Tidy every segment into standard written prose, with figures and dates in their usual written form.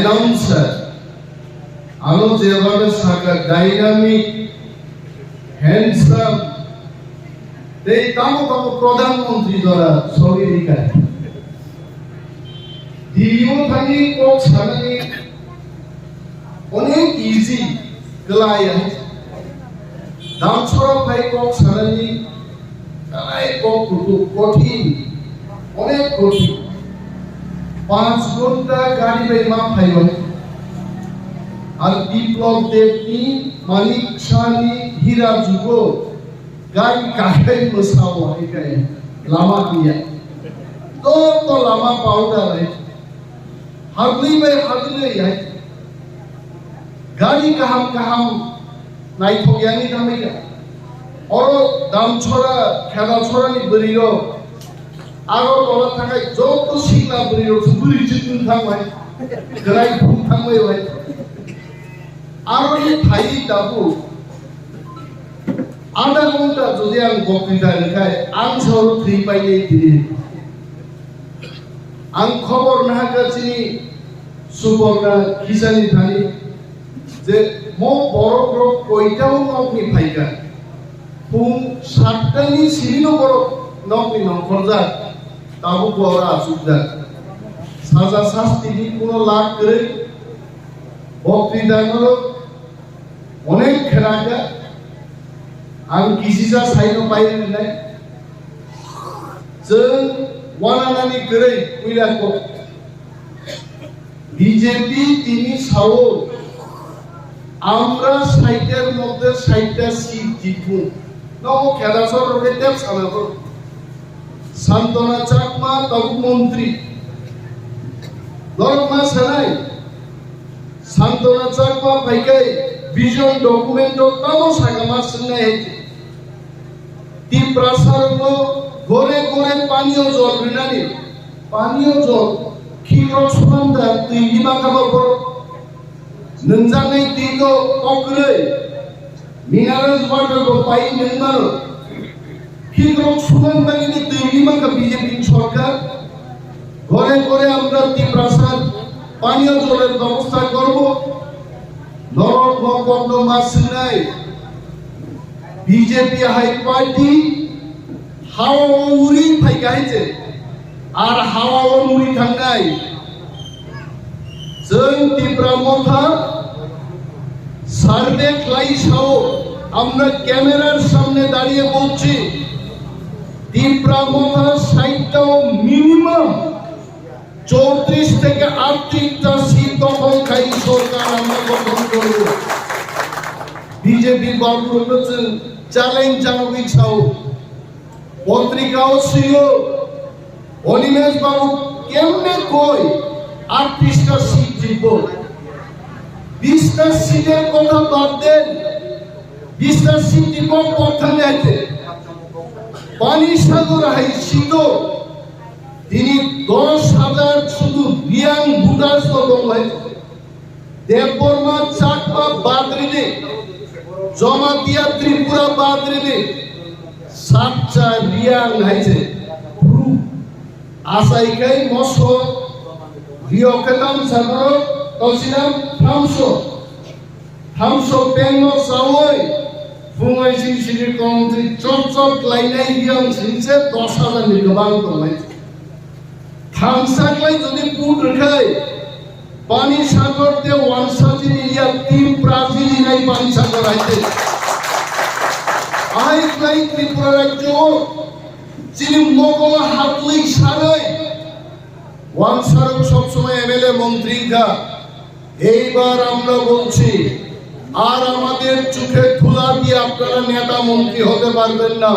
Announcer আলো যেভাবে থাকা ডাইনামিক হ্যান্ডসাম এই তামো প্রধানমন্ত্রী দ্বারা শরীরিকা দিও থাকি কক সানানি অনেক ইজি গলায় দাম ছড়া ভাই কক সানানি তাই কক কঠিন অনেক কঠিন 5 ঘন্টা গাড়ি বাই মা ফাইল আর বিপ্লব দেবনি মানিক শাহনি হীরা যুগ গাড়ি কাটাই মসাও হাইকাই লামা দিয়া তো লামা পাউডার है হাগলি বাই হাগলি है গাড়ি কাহাম নাইথগিয়ানি দামিরা और দাম ছড়া খেলা ছড়ানি বরিরো आरो तोला थाखाय जत सिगला बरिरो बुरि जितुन थांबाय ग्राय फुं थांबाय बाय आरो नि थाइ दाबु आधा घंटा যদি आं बक्तृता लेखाय आं साव थै पाइले दिरि आं खबर नागासिनि सुबर्णा खिसानि थानि जे मो बरग्र कयटाव नकनि फाइगा फुं 7टानि श्रीनगर नकनि नखरजा ताबु बरा सुबदा साजा शास्त्री कोनो लाग करे बक्तृतागुलो अनेक खेरागा आं किसिजा साइनो पाइनाय जों वानानानि करे उइलाको বিজেপি তিনি সাও আমরা সাইটের মধ্যে 60টা সিট জিতবো নও খেলাছর রকেটেপ সানাবো সান্তনা চাকমা তবু মন্ত্রী দরমা সানাই সান্তনা চাকমা পাইকাই ভিজন ডকুমেন্ট তাও সাগামা সন্নাই হেতে তি প্রসারণ ঘরে ঘরে পানীয় জল বিনানি পানীয় জল খিরো সুনন্দা তুই লিমা খাবো নঞ্জানাই দিগো অগ্রে মিনারেল ওয়াটার গো পাই নন্দার খিরো সুনন্দানি তুই লিমা কা বিজেপি সরকার ঘরে ঘরে আমরা তি প্রসার পানীয় জলের ব্যবস্থা করব নরক ভগন্ড মাসনাই বিজেপি হাই পার্টি হাওয়া উড়ি ফাই গাইছে আর হাওয়া উড়ি থাঙ্গাই जों তিব্রামথা সার্ভে ক্লাইসাও আমরা ক্যামেরার সামনে দাঁড়িয়ে বলছি তিব্রামথা সাইটটাও মিনিমাম 34 থেকে 38টা সিট দখল খাই সরকার আমরা গঠন করব বিজেপি গভর্নমেন্ট চ্যালেঞ্জ জানাবি চাও পত্রিকাও ছিল অনিমেষ বাবু কেমনে কই 38টা সিট জিতবো 20টা সিটের কথা বাদ দেন 20টা সিট জিতবো কথা নেই পানি সাগর হাইছিত তিনি 10,000 শুধু রিয়াং বুদাস তো দংলাই দেববর্মা চাকমা বাদরিনে জমাতিয়া ত্রিপুরা বাদরিনে 7টা রিয়াং হাইছে আসাইকাই মসো Rioketam Sabro, Tosinam, Hamso Pengo Savoy, Fungai Sini Country, Chop Lainai Young Sinse, 10,000 Nigabang to light. Hamsak like the Put Rekai, Pani Sagor, the one such in India, Team Brazil in a Pani Sagor. I like Tripura Joe, Sinim Mokola Hatlik Sarai. ওয়ান সারক সব সময় MLA মন্ত্রীরা এইবার আমরা বলছি আর আমাদের চোখে ধুলা দিয়ে আপনারা নেতা মন্ত্রী হতে পারবেন না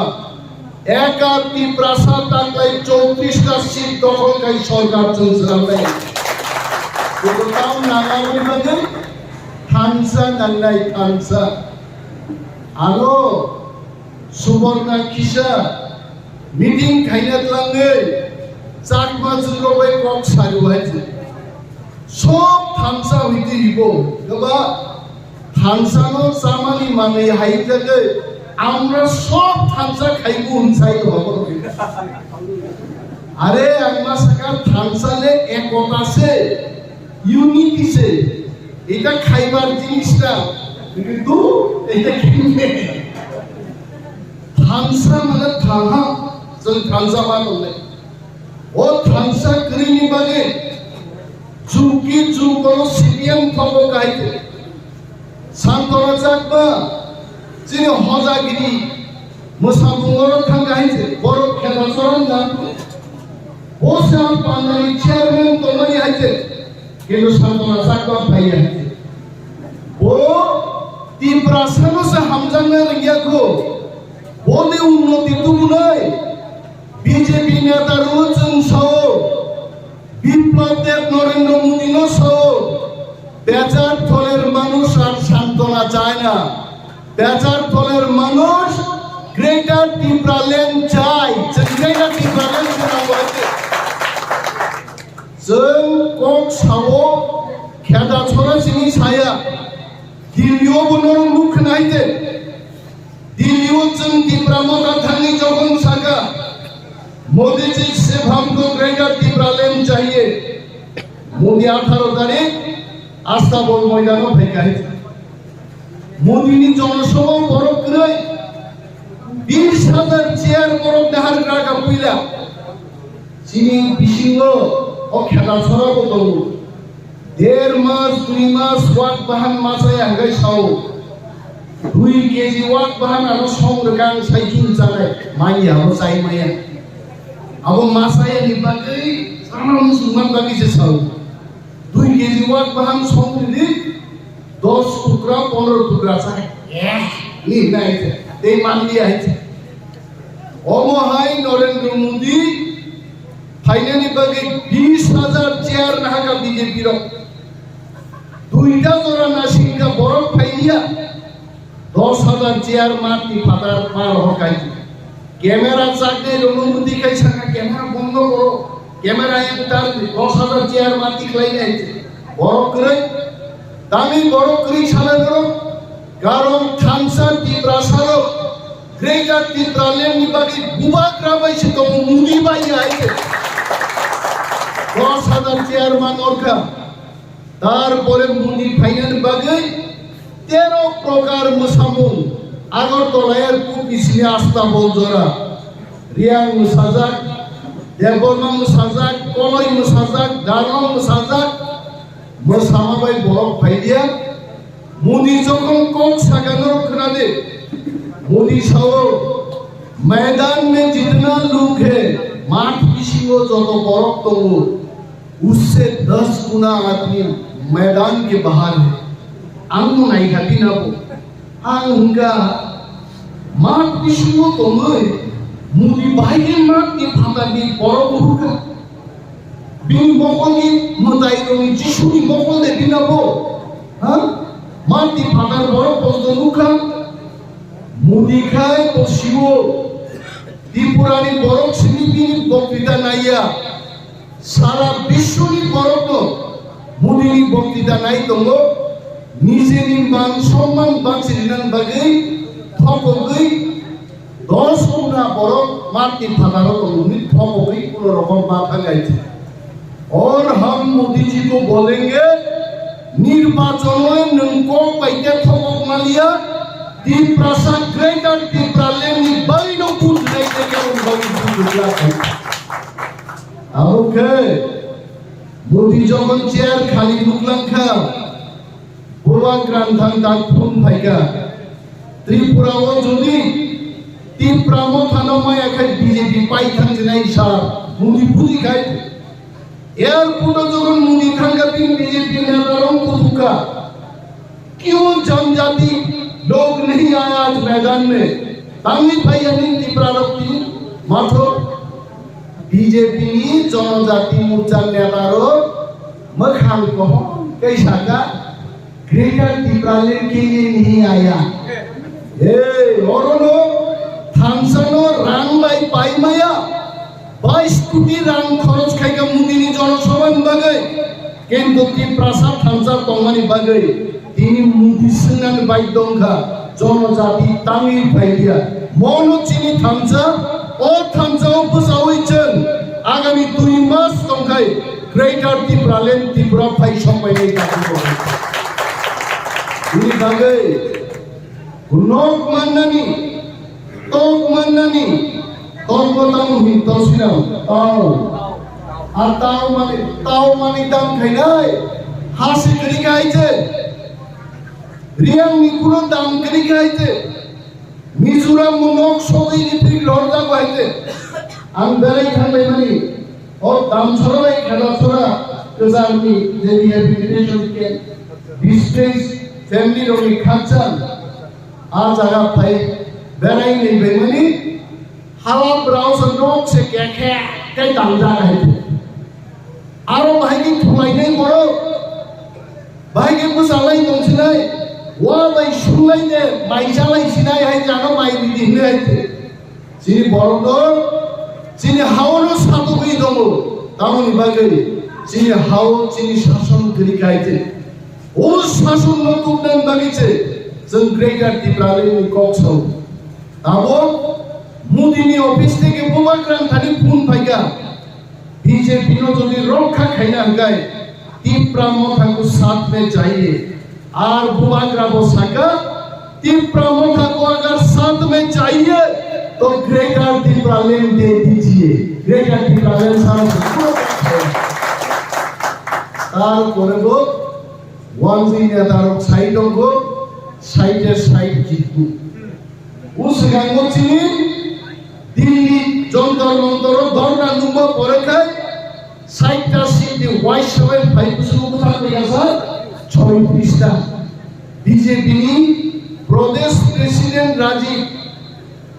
একাত্তি প্রাসাদ টাকায় 34টা সিট দখলকারী সরকার চলছে আপনাদের কোথাও নাগাবি মানে থানসা নাঙ্গাই থানসা আলো সুবর্ণা কিসা মিটিং খাইনাত লাঙ্গে চাকমা জুলবাই কক সারুবাইছে সব থামসা হইতে দিব গবা থামসানো সামানি মানে হাইজাকে আমরা সব থামসা খাইবো উনসাই হবো আরে আমরা সাকা থামসালে একত আছে ইউনিটিছে এটা খাইবার জিনিসটা কিন্তু এটা কিনে थांसा माने थाहा जों थांसा मा होननाय ओ थांसा करिनि बागे जुकी जुको सिबियान थबो गायते सानतरा जाकबा जिनि हजागिरि मोसाबुंगर थां गायते बर खेला सरन ना ओ सा पानानि चेयरमैन तमानि हायते किन्तु सानतरा जाकबा फाया ओ तिब्रासानो से हामजांना रियाखौ বলে উন্নতি তুমি নয় বিজেপি নেতারও সহ বিপ্লব দেব নরেন্দ্র মোদী সহ বেচার ফলের মানুষ আর সান্ত্বনা চায় না বেচার ফলের মানুষ গ্রেটার ত্রিপুরাল্যান্ড চায় গ্রেটার ত্রিপুরাল্যান্ড হয়েছে जों কক সাও খেদা ছড়াছিনি ছায়া দিল্লিও বনর মুখ নাইতে दिल्ली जों तिब्रामता थांनि जगन सागा मोदी जी से हमको ग्रेटर तिब्रालैंड चाहिए मोदी 18 तारीख आस्ताबल मैदानाव फैखाय मोदीनि जनसभा बरफ गय 20,000 चेयर बरफ देहार ग्रागा पइला चिनि बिसिंग ओ खेला छराबो दं 1.5 मास 2 मास वाट बाहान मासाय हांगाय साव 2 केजी वाट बाहान आरो संरगां साइकिल जानाय माइयाबो जाय माया आबो मासाया नि बागै सारा मुसलमान बागै से साव 2 केजी वाट बाहान संरदि 10 टुकरा 15 टुकरा जाय नि नायते दे मानलि आइते ओमहाय नरेंद्र मोदी फाइनानि बागै 20,000 चेयर नागा बीजेपी रो दुइटा जरा नासिंगा बरफ फाइलिया 10,000 चेयर माटी फादार मार हकाय कैमरा चाकदे अनुमति खाय साका कैमरा बंद करो कैमरा एंटार 10,000 चेयर माटी खलाय नायते बरफ करे दामी बरफ करी साला करो गारम थांसा तिब्रासारो ग्रेटर तिब्रालैंड नि बागै बुबाग्रा बायसे दं मुदि बाय आइते 10,000 चेयर मान ओरखा तारपरे मुदि फाइनाल बागै 13 प्रकार मोसामुं आगरतलायार पुलिसनि आस्ताबल जरा रियां मोसाजाक देबरमा मोसाजाक कलय मोसाजाक दारम मोसाजाक मोसामाबाय बरफ फाइलिया मोदी जखन কক सागानो खोनादे मोदी साओ मैदान में जितना लोग है माठ पिछियो जतो बरफ दंगो उससे 10 गुना आदमी मैदान के बाहर है आंगो नायखाति नाबो आं हुंगा माठ पिछियो दंगै मुदि बाहायनि माठनि फादानि बरफ हुगा बिन बकलनि मोदायनि जिसुनि बकल दे बिनाबो हा माठनि फादार बरफ बजनुखा मुदि खाय पसिबो त्रिपुरानि बरफ सिनिबिनि बक्तृता नाया सारा विश्वनि बरफ मुदिनि बक्तृता नाय दंगो निजेनि मान सम्मान बांसिनान बागै थकगै 10 गुना बरफ माटी फादारो दंगनि थकगै कोनो रकम माथा गायते और हम मोदी जी को बोलेंगे निर्वाचन में नंको पैते थकक मालिया तिब्रासा ग्रेटर तिब्रालैंड नि बायनो पुट नायते केवन बागै बुझला ओके मोदी जगन चेयर खाली नुकलांखा बुवा ग्रांथां दाखुन फायगा त्रिपुराव जदि तिब्राम थानो मायाखै बीजेपी पाइथां जनाय सा मुदि बुजिखाय एयरपोर्ट जगन मुदि थांगा बिन बीजेपी नेतारों को धोखा क्यों जनजाति लोग नहीं आया आज मैदान में तांगी भाइया नहीं त्रिपुरारती माथो बीजेपी नि जनजाति मोर्चा नेतारो मखान को कैसा का ग्रेटर तिब्रालैंड के लिए नहीं आया ए औरोनो थांसानो रांग बाय पाइमाया 22 कोटी रांग खरच खायगा मुदिनि जनसभानि बागै किन्तु त्रिपुरासा थांसा तंगानि बागै तिनि मुदि सोंनानै बाय दंखा जनजाति तांगि फाइलिया मनोचिनि थांसा ओ थांसाव फोसावैचोन आगामी 2 मास दंखाय Greater Tipraland Tripura Phai Sampai Daku. Ini bagai Gunok Mandani, Tok Mandani, Tok Botang Hinto Sinam, Tahu mani dam khainai, hasi kiri kaite, Riang Nikuro dam kiri kaite, Mizoram Munok Sodi Nipri Lorda kaite, Amberai Khanai mani, और दामछोरा में खेला छोरा केजारनी जेबी habitation के distance family रोनी खाचान आज आगा भाई बेराई नहीं बेमनी हवा browse नोक से क्या क्या कई दामजा रहे थे आरो भाई की ठुलाई नहीं करो भाई के कुछ आलाई कौन सी नहीं वो भाई शुलाई ने माइजालाई सिनाई है जानो माइ बिदिन है थे सिनी बोलतो Sini hawo satu kali dong, tahu ni bagai. Sini hawo, sini sasun kiri kaite. Oh sasun nutup dan balice, Greater Tipraland ni koksau. Tahu, mudi ni office ni ke pemakaran tadi pun payah. BJP no jadi rokha khaina angkai. Tipramo thaku साथ में चाहिए. Are बुआग्रा बोसाका Tipramo thaku अगर साथ में चाहिए. तो Greater Tipraland दे दीजिए Greater Tipraland सारा तार कोरेगो वांजी ने तारों साइडों को साइड जीतू उस गंगो चीनी दिल्ली जोंतर मंतरों दौड़ना नुमा परेखे साइड का सीधी वाइट शवेल भाई कुछ लोग था क्या सर छोई पिस्ता बीजेपी नी प्रदेश प्रेसिडेंट राजीव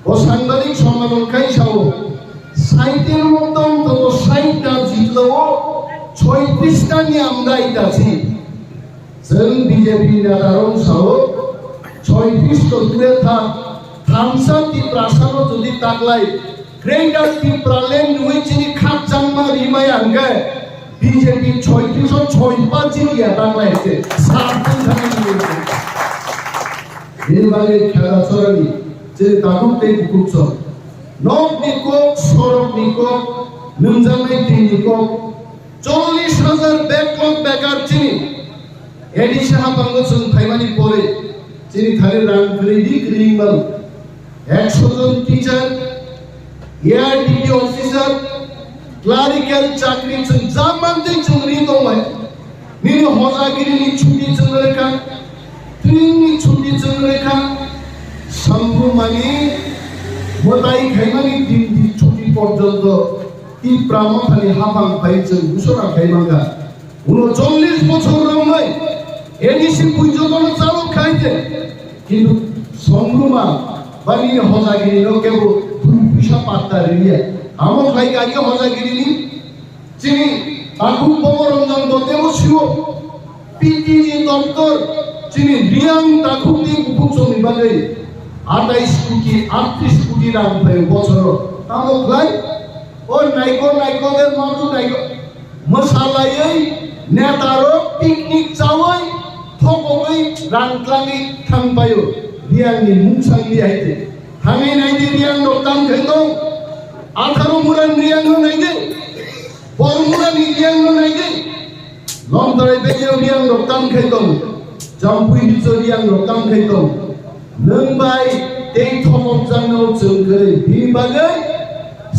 ও সাংবাদিক সম্মেলন খাইছাও সাইটের মতন তো সাইটটা জিতলো 36টা নিয়ে আমরা আইতাছি जों বিজেপি নেতারং সাও 36 তো দূরে থাক থামসা ত্রিপ্রাসানো যদি তাকলাই Greater Tipraland উইচিনি খাপজাংমা রিমাই আঙ্গে বিজেপি 36 জিনিয়া তাকলাইছে সাতদিন ধরে নিয়েছে নির্বাচনে খেলা চলানি যে দারুণ তে কুকুরছ নক নিকক সরব নিকক নমজামাই তে নিকক 40,000 ব্যাকলগ বেকার চিনি এডি সাহাবাঙ্গ সং ফাইমানি পরে চিনি থারে রাং ফ্রেডি ক্রিমিনাল 100 জন টিচার এআরডিডি অফিসার ক্লারিক্যাল চাকরি সং জামানতে চুরি দমাই নিনি হজাগিরিনি ছুটি চং রেখা ট্রেনিং ছুটি চং রেখা সম্ভুমানি মোতাই খাইমানি দিন দি ছুটি পর্যন্ত তিপ্রাম খালি হাফাং পাইছে ঘোষণা খাইমাঙ্গা 39 বছর রমনাই এডিসি পুজোদন চালক খাইতে কিন্তু সম্ভুমা বানি হজাগিরি নো কেবল দুই পয়সা পাত্তা রিয়া আমো খাই আগে হজাগিরি নি চিনি বাকু পমরঞ্জন দতেও শিও পিটিজি দপ্তর চিনি রিয়াং তাকুতি উপচমি বাগে 28 কোটি 38 কোটি রাম ভাই বছর তামো খাই ও নাইকোদের মাদু নাইকো মশালাই নেতারো পিকনিক চাওয়াই থকই রানক্লামি থামপায়ো রিয়াংনি মুংসাংলি আইতে থাঙে নাইদে রিয়াং দক্তাম খাইতো 18 মুরান রিয়াং নাইদে বরমুরান রিয়াং নাইদে লমতরাই বেজে রিয়াং দক্তাম খাইতো জামপুই নিচো রিয়াং দক্তাম খাইতো नोंबाय दै थमक जानो जोंखै बिबागै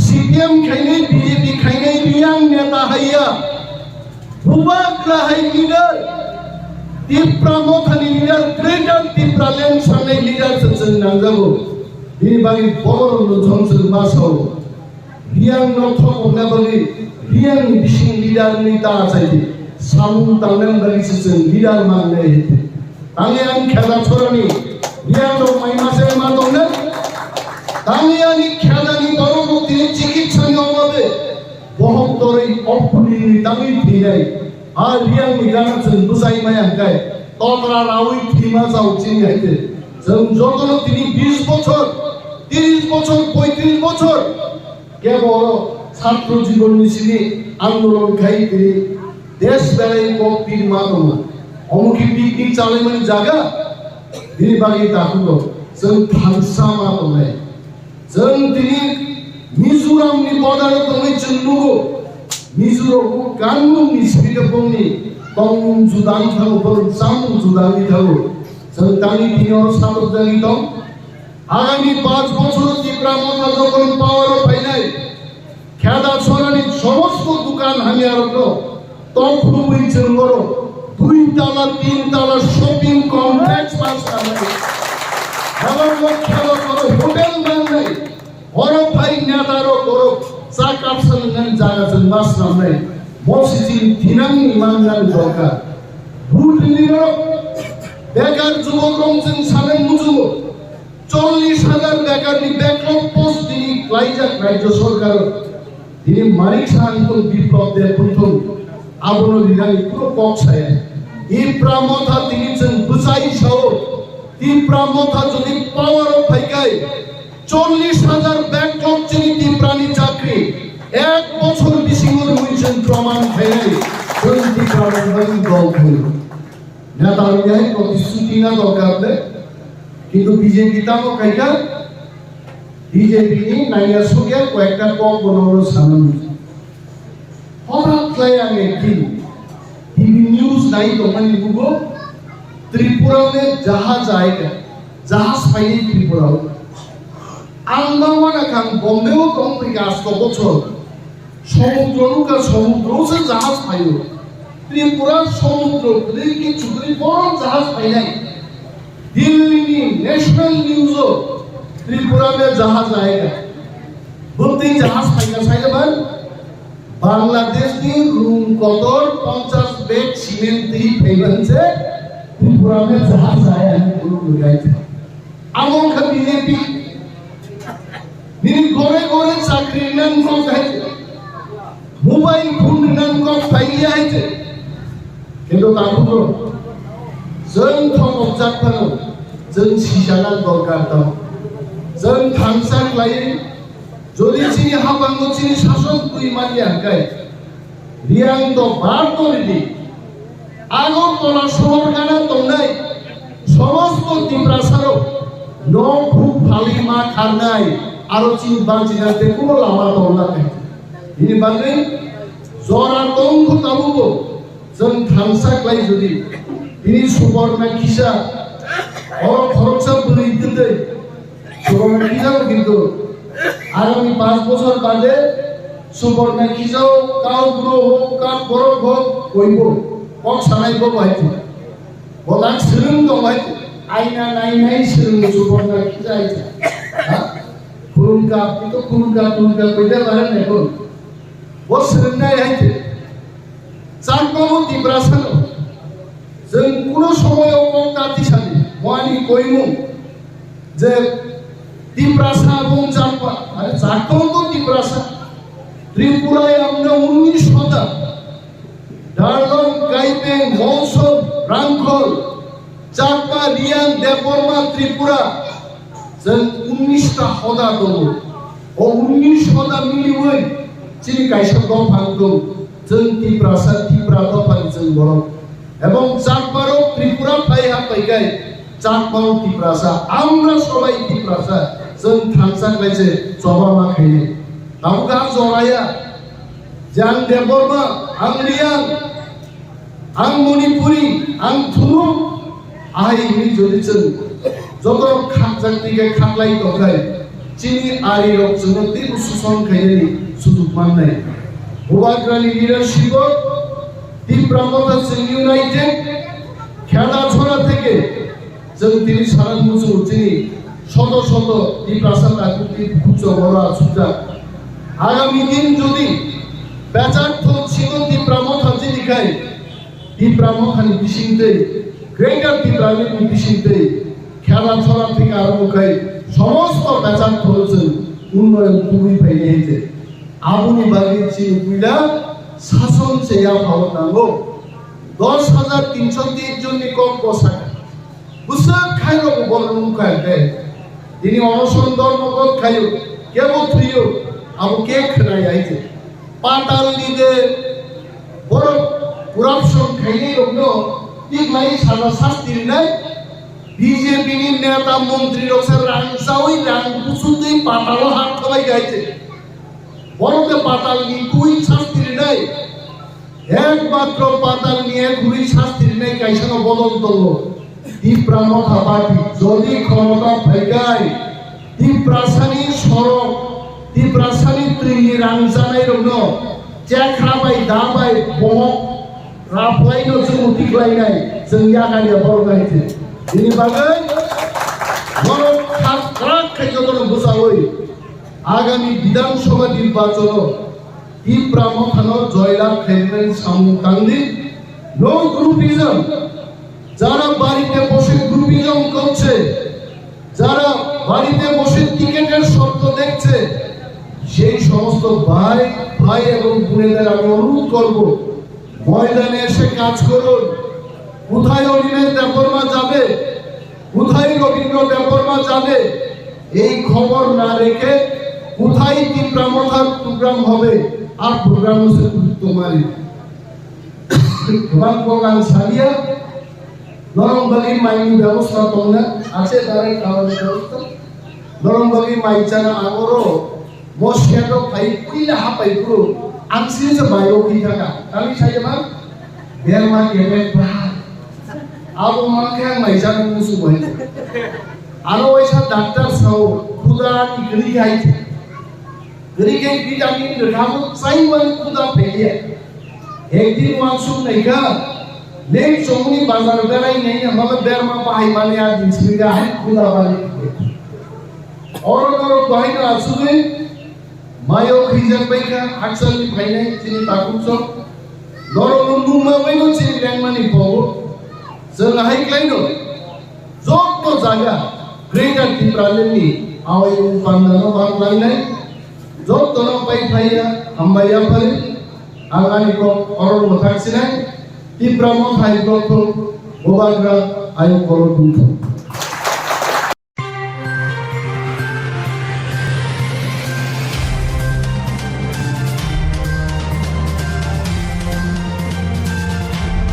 सीपीएम खायनै बीजेपी खायनै रियां नेता हाया बुबाग्रा हाय लीडर तिप्रामो खानि लीडर Greater Tipraland सानै लीडर जों नांजागौ बिबागै बरनो जोंसो मासाव रियां न थमकना बागै रियां बिसिं लीडर नि ता जायदि सामु तांनां बागै जों लीडर माननाय आंनि आं खेला छोरानि Riang dong mai masa matong na, tangi ani kaya ni baru bukti cikit sangat mabe, bohong tori opuni ni tangi tidak, riang ni jangan sendusai maya kai, totra rawi terima saucin ya itu, jodoh tini 20 বছর, 30 বছর, 35 বছর, কে বলো ছাত্র জীবন নিশিনি আন্দোলন খাই তিনি দেশ বেড়াই কপির মাতমা, অমুকি পিকনিক চালে মানে জায়গা ini bagi tahu जों थांसामा दंनाय जों दिनै मिजोरामनि बर्डाराव दंनाय जों नुगौ 미주로 간문이 스리더봉이 동 주당 타고 쌍 주당이 타고 정당이 비녀 사업장이 동 আগামী 5 বছর ত্রিপুরা মন্ত্রী যখন পাওয়ার পাইনাই খেদা ছড়ানি সমস্ত দোকান হানি আরো তখন বইছেন বড় 2 তলা 3 তলা শপিং কমপ্লেক্স পাঁচটা লাগে আবার খেলা করো হোটেল বানাই বড় ভাই নেতারও করো চা কাপসাল নেন জায়গাছেন বাস নাই মসজিদ দিনানি মানগান দরকার ভোট নিল বেকার যুবক রমজান সালেন মুজুব 40,000 বেকারি ব্যাকলগ পোস্ট তিনি লাইজাক রাজ্য সরকার তিনি মানিক শান্ত বিপ্লবদের প্রথম আবরণ বিধানী পুরো পক্ষায় এই প্রামথা তিনি যেন বুঝাই সহ এই প্রামথা যদি পাওয়ার ফাইকায় 40,000 ব্যাকলগ চিনি প্রাণী চাকরি এক বছর বেশি করে হইছেন প্রমাণ খাইলে কোনটি প্রাণ দল হইল নেতার গায়ে প্রতিশ্রুতি না দরকার কিন্তু বিজেপি তাও কাইটা বিজেপি নি নাইয়া সুগে কয়েকটা কম বনলো সামনে হঠাৎ করে আমি কি টিভি নিউজ নাই তো মানে বুগো ত্রিপুরা মে জাহাজ আएगा জাহাজ পাইনি ত্রিপুরা আন্দামান খান বোম্বেও কম থেকে আসতো বছর সমুদ্রকে জাহাজ পাইল ত্রিপুরা সমুদ্র কি চুরি বড় জাহাজ পাই নাই दिल्ली नेशनल न्यूज त्रिपुरा में जहाज आएगा बुद्धि जहाज पाएगा साइड पर बांग्लादेश की रूम कदर 50 बैग सीमेंट दी फेगन से त्रिपुरा में जहाज आया है बोलो गए थे आमों का बीजेपी निरी गोरे गोरे चाकरी नन को कहे मोबाइल फोन नन को फाइलिया है किंतु ताकू जों थमक जानो जों सिजाना दरकार दं जों थांसाक लायो যদি চিনি হাবাঙ্গো চিনি শাসন তুই মারিয়া গাই রিয়াং তো বার করিলি আগরতলা শহর গানা দংনাই সমস্ত ত্রিপুরাসারও ন খুব ভালি মা খানাই আরো চিন বাঞ্চিনাতে কোনো লামা দংনা নাই ইনি বাংলাই জরা দংখ তাবুবো जों थांसाक লাই যদি তিনি সুবর্ণা কিসা और খরচা বলি দিতে সুবর্ণা কিসাও কিন্তু আগামী 5 বছর বাদে সুবর্ণা কিসাও কাউ গ্রো হোক কা বড় হোক কইব কক সানাইব বাইতে বলাক সিরুম দমাই আইনা নাই নাই সিরুম সুবর্ণা কিসা আইছে খুরুনকা আপনি তো খুরুনকা কইতে পারেন এখন ও সিরুম নাই আইছে চাকবাবু ত্রিপুরাসানো जों কোনো সময় কম তাতিশালী মনি কইমু যে ত্রিপুরাসা এবং চাকমা আরে চাকমাও তো ত্রিপুরাসা ত্রিপুরায় আমরা 19 শতা ডারলং কাইপে মৌসব রাংখল চাকমা রিয়াং দেববর্মা ত্রিপুরা जों 19টা হদা দব ও 19 হদা মিলি হই চিনি কাইসা দম ভাঙতো जों ত্রিপুরাসা ত্রিপুরা দফানি जों বড় এবং চাকমারও ত্রিপুরা পাইহা পাইগাই চাকমাও ত্রিপুরাসা আমরা সবাই ত্রিপুরাসা जों थांसाक लाइसे जबामा खाइले नामुका जराया जां देबबर्मा आं रियां आं मणिपुरी आं थुरु आहाइनि जदिसों जत खाकजाकनिगे खाकलाय दखाय चिनि आरि रक जों तिबु सुसन खाइनि सुजुग माननाय हौवाग्रानि लिडारशिप ত্রিপুরা মন্ত্রী ইউনাইটেড খেলা ছড়া থেকে जों তিনি সারা বছর তিনি শত শত ত্রিপুরাসার আকৃতি খুঁজো বড় সুজা আগামী দিন যদি বেচার্থ ছিল ত্রিপুরা মন্ত্রী লিখায় ত্রিপুরা মন্ত্রী বিশিংতে গ্রেটার ত্রিপুরানি বিশিংতে খেলা ছড়া থেকে আরম্ভ করে সমস্ত বেচার্থ হচ্ছেন উন্নয়ন খুবই পাইছে আবুনি বাগির চিনিগুলা শাসন চেয়া ভাব নাঙ্গো 10,330 জননি কম পোশাক বুঝা খাইলো বলরুম খাইতে তিনি অনশন ধর্মগত খাইও কেবল থুইও আবু কে খাই আইছে পাতাল দিদে বড় করাপশন খাইলে রকম তিগলাই সাজা শাস্তি নাই বিজেপি নি নেতা মন্ত্রী রকসে রাংসাওই রাং কুসুতেই পাতালো হাত খাই গাইছে বড়তে পাতাল নি কুই শাস্তি নাই একমাত্র পাতাল নিয়ে ঘুরি শাস্তি নাই কাইসানো বদল তলো তিপ্রামথা পার্টি যদি ক্ষমতা ফাইগায় তিপ্রাসানি সড়ক তিপ্রাসানি ত্রিনি রাংজানাই রং চেখ্রাবাই দাবাই বমক রাফलाइनो जों उथिग्लायनाय जोंनि आगानिया बर' गायथे बिनि बागै बर' खाख्राखै जतन बुजावै आगामी विधानसभा निर्वाचन তিপ্রামথানো জয়লাভ খেলবেন সামুকান্দি নো গ্রুপিজম যারা বাড়িতে বসে গ্রুপিজম করছে যারা বাড়িতে বসে টিকেটের শব্দ দেখছে সেই সমস্ত ভাই ভাই এবং বোনেদের আমি অনুরোধ করব ময়দানে এসে কাজ করুন কোথায় অনিমেষ দেববর্মা যাবে কোথায় রবীন্দ্র দেববর্মা যাবে এই খবর না রেখে কোথায় তিপ্রামথার প্রোগ্রাম হবে আর প্রোগ্রাম হচ্ছে তোমার গোপাল প্রোগ্রাম সারিয়া নরমবাগি মাইনি ব্যবস্থা তোমরা আছে তার খাওয়ানোর ব্যবস্থা নরমবাগি মাইচানা আগরও মশিয়াটো পাই কইলা হাপাই পুরো আংসিছে বাইও কি থাকা কালি সাইমা বেরমা কেবে প্রা আবো মাকে মাইচানা মুসু বই আরো ওইসা ডাক্তার সাও খুদা কি গাইছে गरी के विटामिन रखाबो साइमन खुदा फेलिए एक दिन मानसून नहीं का ले सोमनी बाजार बेराई नहीं है मगर देर में पाई माने आज जिसमें है खुदा वाले और बहिना आसुगे मायो खिजन बैका अक्सर नि भाइने चिनि ताकुसो नरो मुंगमा बैनो चिनि ल्याङमानि पगो जों हाइक्लाइनो जत्तो जागा ग्रेटर तिप्रालेनि आवै पान्दानो बांलाइनाय जत्तो पाइ फाइया हामबाया फारि आगानिको अरन मथाक्सिनाय तिप्रामथाय गथो गोबाग्रा आयु करो दुंथो